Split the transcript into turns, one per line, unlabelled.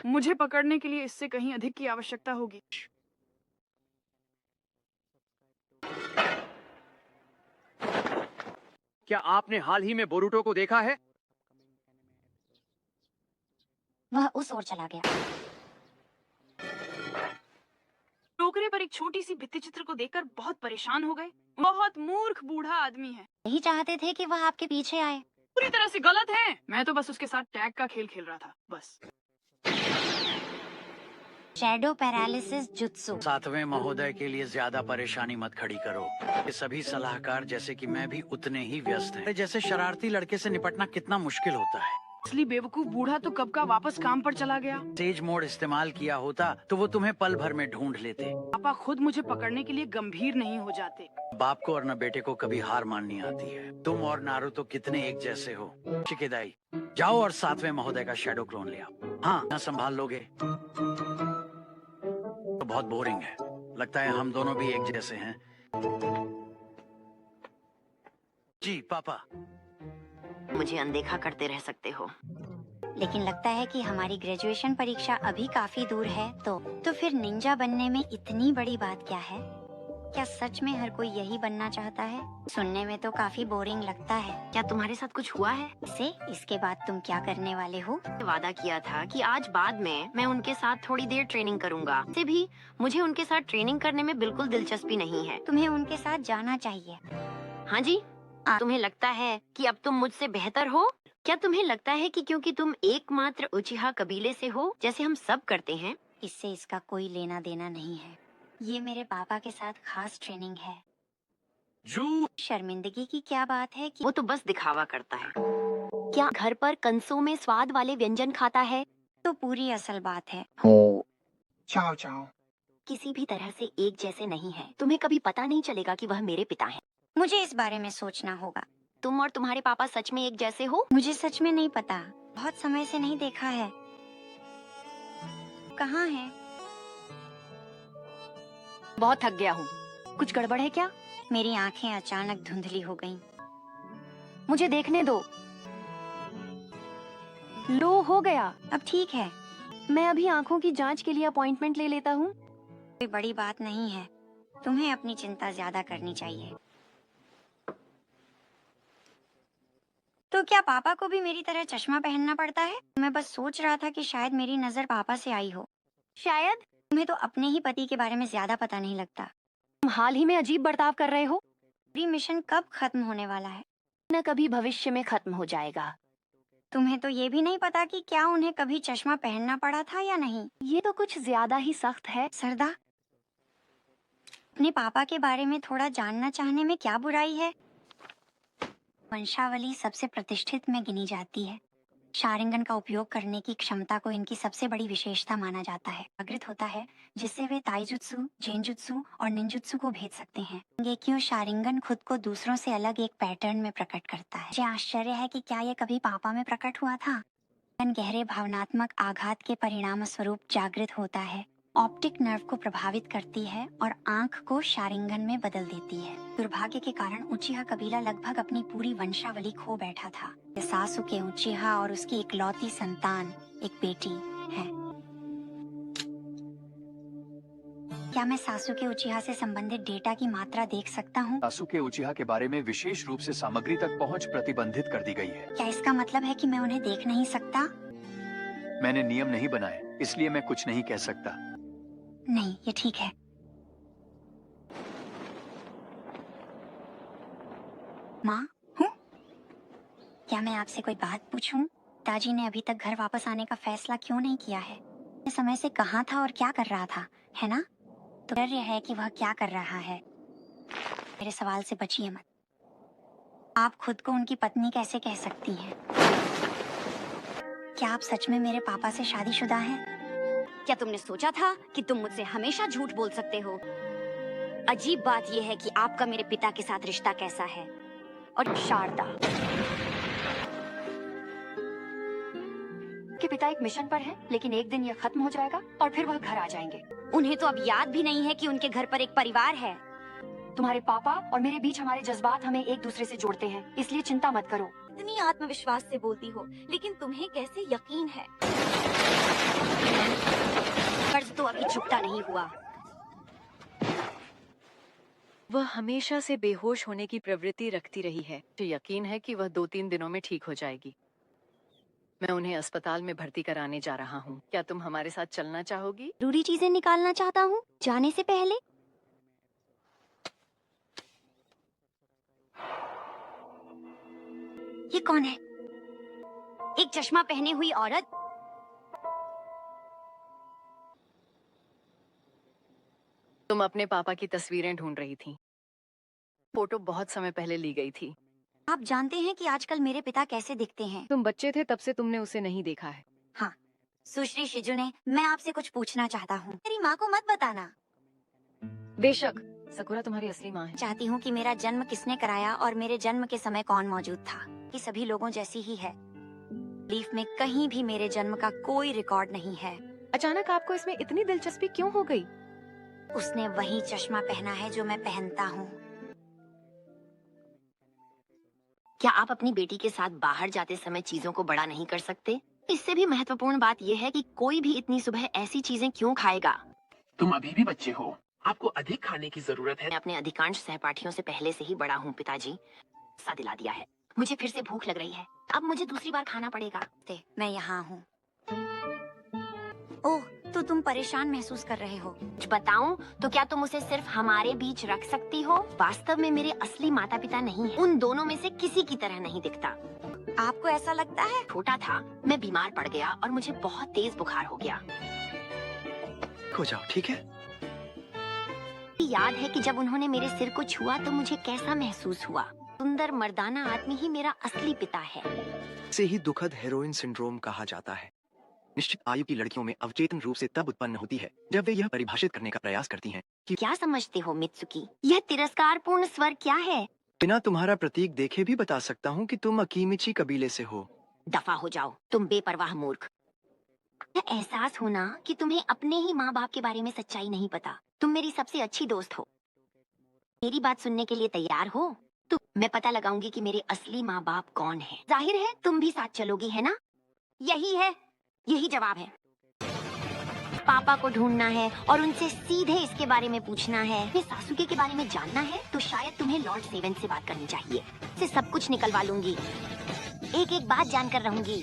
मुझे पकड़ने के लिए इससे कहीं अधिक की आवश्यकता होगी।
क्या आपने हाल ही में बोरुटो को देखा है?
वह उस ओर चला गया।
टोकरे पर एक छोटी सी भित्ति चित्र को देखकर बहुत परेशान हो गए। बहुत मूर्ख बूढ़ा आदमी है।
नहीं चाहते थे कि वह आपके पीछे आए।
पूरी तरह से गलत है। मैं तो बस उसके साथ टैग का खेल खेल रहा था, बस।
Shadow paralysis jutsu.
सातवें महोदय के लिए ज्यादा परेशानी मत खड़ी करो। ये सभी सलाहकार जैसे कि मैं भी उतने ही व्यस्त हैं। जैसे शरारती लड़के से निपटना कितना मुश्किल होता है।
असली बेवकूफ बूढ़ा तो कब का वापस काम पर चला गया।
तेज मोड इस्तेमाल किया होता तो वो तुम्हें पल भर में ढूंढ लेते।
पापा खुद मुझे पकड़ने के लिए गंभीर नहीं हो जाते।
बाप को और न बेटे को कभी हार माननी आती है। तुम और नारुतो कितने एक जैसे हो। शिकेदाई, जाओ और सातवें महोदय का शैडो क्लोन ले आओ। हाँ, न संभाल लोगे तो बहुत बोरिंग है। लगता है हम दोनों भी एक जैसे हैं। जी पापा।
मुझे अनदेखा करते रह सकते हो,
लेकिन लगता है कि हमारी ग्रेजुएशन परीक्षा अभी काफी दूर है। तो फिर निंजा बनने में इतनी बड़ी बात क्या है? क्या सच में हर कोई यही बनना चाहता है? सुनने में तो काफी बोरिंग लगता है।
क्या तुम्हारे साथ कुछ हुआ है?
इसके बाद तुम क्या करने वाले हो?
वादा किया था कि आज बाद में मैं उनके साथ थोड़ी देर ट्रेनिंग करूंगा। से भी मुझे उनके साथ ट्रेनिंग करने में बिल्कुल दिलचस्पी नहीं है।
तुम्हें उनके साथ जाना चाहिए।
हाँ जी। तुम्हें लगता है कि अब तुम मुझसे बेहतर हो? क्या तुम्हें लगता है कि क्योंकि तुम एकमात्र उचिहा कबीले से हो, जैसे हम सब करते हैं?
इससे इसका कोई लेना देना नहीं है। ये मेरे पापा के साथ खास ट्रेनिंग है। शर्मिंदगी की क्या बात है कि
वो तो बस दिखावा करता है। क्या घर पर कंसों में स्वाद वाले व्यंजन खाता है?
तो पूरी असल बात है।
चाओ चाओ।
किसी भी तरह से एक जैसे नहीं है। तुम्हें कभी पता नहीं चलेगा कि वह मेरे पिता हैं।
मुझे इस बारे में सोचना होगा।
तुम और तुम्हारे पापा सच में एक जैसे हो?
मुझे सच में नहीं पता। बहुत समय से नहीं देखा है। कहाँ है?
बहुत थक गया हूँ। कुछ गड़बड़ है क्या?
मेरी आंखें अचानक धुंधली हो गईं।
मुझे देखने दो। लो, हो गया।
अब ठीक है।
मैं अभी आंखों की जांच के लिए अपॉइंटमेंट ले लेता हूँ।
कोई बड़ी बात नहीं है। तुम्हें अपनी चिंता ज्यादा करनी चाहिए। तो क्या पापा को भी मेरी तरह चश्मा पहनना पड़ता है? मैं बस सोच रहा था कि शायद मेरी नजर पापा से आई हो।
शायद।
तुम्हें तो अपने ही पति के बारे में ज्यादा पता नहीं लगता।
तुम हाल ही में अजीब बर्ताव कर रहे हो।
पूरी मिशन कब खत्म होने वाला है?
न कभी भविष्य में खत्म हो जाएगा।
तुम्हें तो ये भी नहीं पता कि क्या उन्हें कभी चश्मा पहनना पड़ा था या नहीं।
ये तो कुछ ज्यादा ही सख्त है।
सरदा, अपने पापा के बारे में थोड़ा जानना चाहने में क्या बुराई है? वंशावली सबसे प्रतिष्ठित में गिनी जाती है। शारिंगन का उपयोग करने की क्षमता को इनकी सबसे बड़ी विशेषता माना जाता है। जागृत होता है जिससे वे ताइजुत्सु, जेनजुत्सु और निंजुत्सु को भेद सकते हैं। गेक्यो शारिंगन खुद को दूसरों से अलग एक पैटर्न में प्रकट करता है। मुझे आश्चर्य है कि क्या यह कभी पापा में प्रकट हुआ था। गहरे भावनात्मक आघात के परिणाम स्वरूप जागृत होता है, ऑप्टिक नर्व को प्रभावित करती है और आंख को शारिंगन में बदल देती है। दुर्भाग्य के कारण उचिहा कबीला लगभग अपनी पूरी वंशावली खो बैठा था। सासुके उचिहा और उसकी इकलौती संतान एक बेटी है। क्या मैं सासुके उचिहा से संबंधित डेटा की मात्रा देख सकता हूँ?
सासुके उचिहा के बारे में विशेष रूप से सामग्री तक पहुँच प्रतिबंधित कर दी गई है।
क्या इसका मतलब है कि मैं उन्हें देख नहीं सकता?
मैंने नियम नहीं बनाए, इसलिए मैं कुछ नहीं कह सकता।
नहीं, ये ठीक है। माँ हूँ? क्या मैं आपसे कोई बात पूछूं? पिताजी ने अभी तक घर वापस आने का फैसला क्यों नहीं किया है? इस समय से कहाँ था और क्या कर रहा था, है ना? तो डर यह है कि वह क्या कर रहा है। मेरे सवाल से बचिए मत। आप खुद को उनकी पत्नी कैसे कह सकती हैं? क्या आप सच में मेरे पापा से शादीशुदा हैं?
क्या तुमने सोचा था कि तुम मुझसे हमेशा झूठ बोल सकते हो? अजीब बात यह है कि आपका मेरे पिता के साथ रिश्ता कैसा है। और शारदा
के पिता एक मिशन पर है, लेकिन एक दिन यह खत्म हो जाएगा और फिर वह घर आ जाएंगे।
उन्हें तो अब याद भी नहीं है कि उनके घर पर एक परिवार है।
तुम्हारे पापा और मेरे बीच हमारे जज्बात हमें एक दूसरे से जोड़ते हैं, इसलिए चिंता मत करो।
इतनी आत्मविश्वास से बोलती हो, लेकिन तुम्हें कैसे यकीन है? चुकता नहीं हुआ।
वह हमेशा से बेहोश होने की प्रवृत्ति रखती रही है। मुझे यकीन है कि वह 2-3 दिनों में ठीक हो जाएगी। मैं उन्हें अस्पताल में भर्ती कराने जा रहा हूँ। क्या तुम हमारे साथ चलना चाहोगी?
जरूरी चीजें निकालना चाहता हूँ जाने से पहले। ये कौन है? एक चश्मा पहने हुई औरत।
तुम अपने पापा की तस्वीरें ढूंढ रही थी। फोटो बहुत समय पहले ली गई थी।
आप जानते हैं कि आजकल मेरे पिता कैसे दिखते हैं?
तुम बच्चे थे तब से तुमने उसे नहीं देखा है।
हाँ, सुश्री शिजुने, मैं आपसे कुछ पूछना चाहता हूँ। मेरी माँ को मत बताना।
बेशक, सकुरा तुम्हारी असली माँ है।
चाहती हूँ कि मेरा जन्म किसने कराया और मेरे जन्म के समय कौन मौजूद था। कि सभी लोगों जैसी ही है। लीफ में कहीं भी मेरे जन्म का कोई रिकॉर्ड नहीं है।
अचानक आपको इसमें इतनी दिलचस्पी क्यों हो गई?
उसने वही चश्मा पहना है जो मैं पहनता हूँ।
क्या आप अपनी बेटी के साथ बाहर जाते समय चीजों को बड़ा नहीं कर सकते? इससे भी महत्वपूर्ण बात यह है कि कोई भी इतनी सुबह ऐसी चीजें क्यों खाएगा?
तुम अभी भी बच्चे हो, आपको अधिक खाने की जरूरत है।
मैं अपने अधिकांश सहपाठियों से पहले से ही बड़ा हूँ पिताजी। सा दिला दिया है। मुझे फिर से भूख लग रही है। अब मुझे दूसरी बार खाना पड़ेगा।
मैं यहाँ हूँ। ओह, तो तुम परेशान महसूस कर रहे हो।
कुछ बताऊं तो क्या तुम उसे सिर्फ हमारे बीच रख सकती हो? वास्तव में मेरे असली माता पिता नहीं हैं। उन दोनों में से किसी की तरह नहीं दिखता।
आपको ऐसा लगता है?
छोटा था, मैं बीमार पड़ गया और मुझे बहुत तेज बुखार हो गया।
हो जाओ, ठीक है?
याद है कि जब उन्होंने मेरे सिर को छुआ तो मुझे कैसा महसूस हुआ। सुंदर मर्दाना आदमी ही मेरा असली पिता है।
इसे ही दुखद हेरोइन सिंड्रोम कहा जाता है। निश्चित आयु की लड़कियों में अवचेतन रूप से तब उत्पन्न होती है जब वे यह परिभाषित करने का प्रयास करती हैं कि
क्या समझते हो मित्सुकी? यह तिरस्कारपूर्ण स्वर क्या है?
बिना तुम्हारा प्रतीक देखे भी बता सकता हूँ कि तुम अकीमिची कबीले से हो।
दफा हो जाओ, तुम बेपरवाह मूर्ख। यह एहसास होना कि तुम्हें अपने ही माँ बाप के बारे में सच्चाई नहीं पता। तुम मेरी सबसे अच्छी दोस्त हो। मेरी बात सुनने के लिए तैयार हो? तो मैं पता लगाऊंगी कि मेरे असली माँ बाप कौन है। जाहिर है तुम भी साथ चलोगी, है ना? यही जवाब है। पापा को ढूंढना है और उनसे सीधे इसके बारे में पूछना है। फिर सासुके के बारे में जानना है तो शायद तुम्हें लॉर्ड सेवन से बात करनी चाहिए। से सब कुछ निकलवा लूंगी। एक एक बात जानकर रहूंगी।